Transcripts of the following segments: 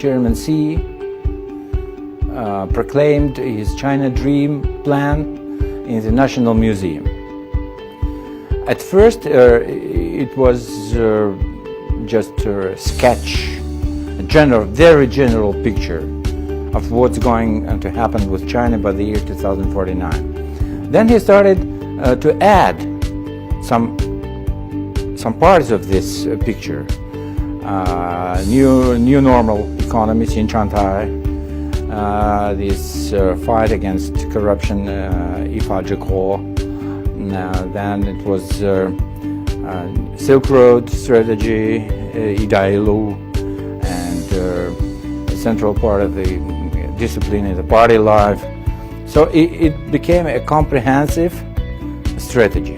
Chairman Xi proclaimed his China Dream plan in the National Museum. At first, it was just a sketch, a very general picture of what's going to happen with China by the year 2049. Then he started to add some parts of this picture. New normal economy, Xinjiang, this fight against corruption, Ifa Zhiko. Then it was Silk Road strategy, Idailu, and the central part of the discipline in the party life. So it became a comprehensive strategy.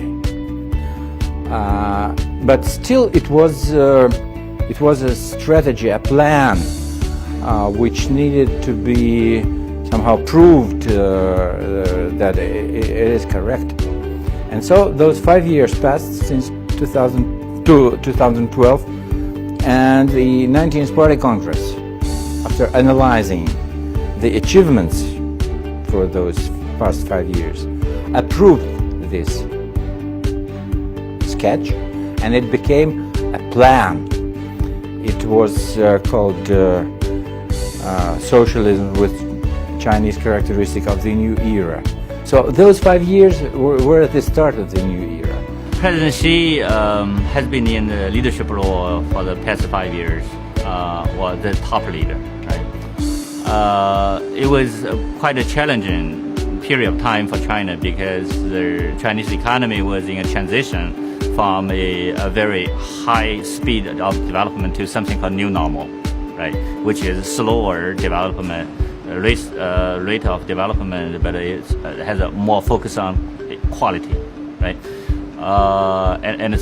But still, it was a strategy, a plan, which needed to be somehow proved that it is correct. And so those 5 years passed since 2012, and the 19th Party Congress, after analyzing the achievements for those past 5 years, approved this sketch, and it became a plan. It was called Socialism with Chinese Characteristic of the New Era. So those 5 years were at the start of the new era. President Xi has been in the leadership role for the past 5 years, was the top leader, right? It was quite a challenging period of time for China because the Chinese economy was in a transition from a very high speed of development to something called new normal, right? Which is slower development, rate of development, but it has a more focus on quality, right? And the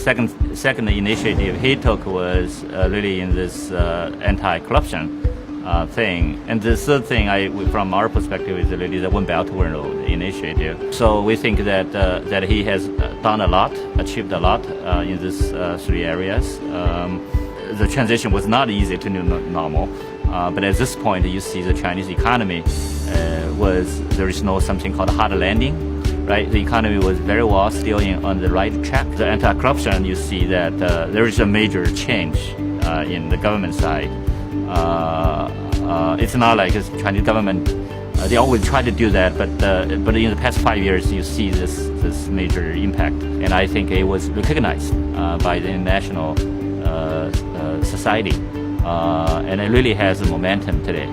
second initiative he took was really in this anti-corruption thing. And the third thing, from our perspective, is really the One Belt One Road initiative. So we think that he has done a lot, achieved a lot in these three areas. The transition was not easy to new normal, but at this point, you see the Chinese economy there is no something called hard landing, right? The economy was very well still on the right track. The anti-corruption, you see that there is a major change in the government side. It's not like the Chinese government, they always try to do that, but in the past 5 years, you see this major impact. And I think it was recognized by the international society, and it really has a momentum today.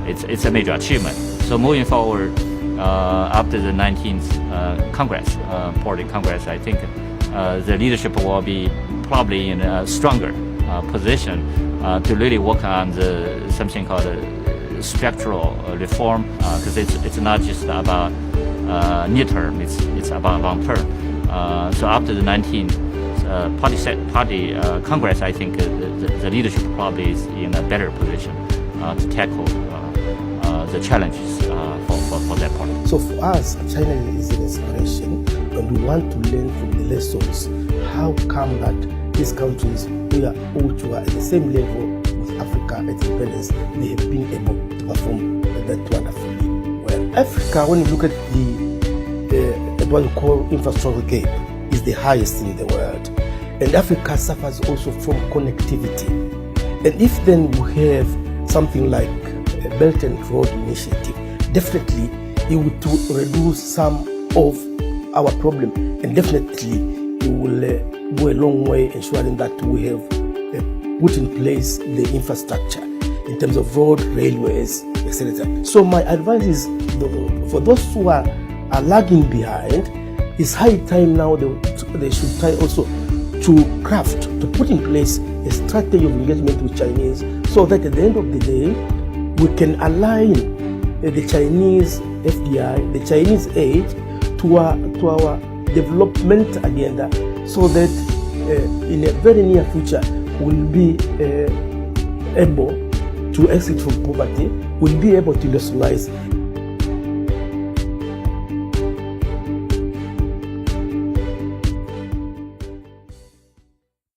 It's a major achievement. So moving forward, after the 19th Party Congress, I think the leadership will be probably in a stronger position to really work on something called structural reform, because it's not just about near term, it's about long term. So after the 19th Party Congress, I think the leadership probably is in a better position to tackle the challenges for that party. So for us, China is an inspiration, and we want to learn from the lessons. How come that these countries, we are all at the same level with Africa at independence, they have been able to perform that wonderfully well. Africa, when you look at what we call infrastructure gap, is the highest in the world. And Africa suffers also from connectivity. And if then you have something like a Belt and Road Initiative, definitely it would reduce some of our problem, and definitely it will go a long way ensuring that we have put in place the infrastructure in terms of road, railways, etc. So my advice is for those who are lagging behind, it's high time now they should try also to put in place a strategy of engagement with Chinese, so that at the end of the day, we can align the Chinese FDI, the Chinese aid to our development agenda, so that in a very near future we'll be able to exit from poverty, we'll be able to industrialize.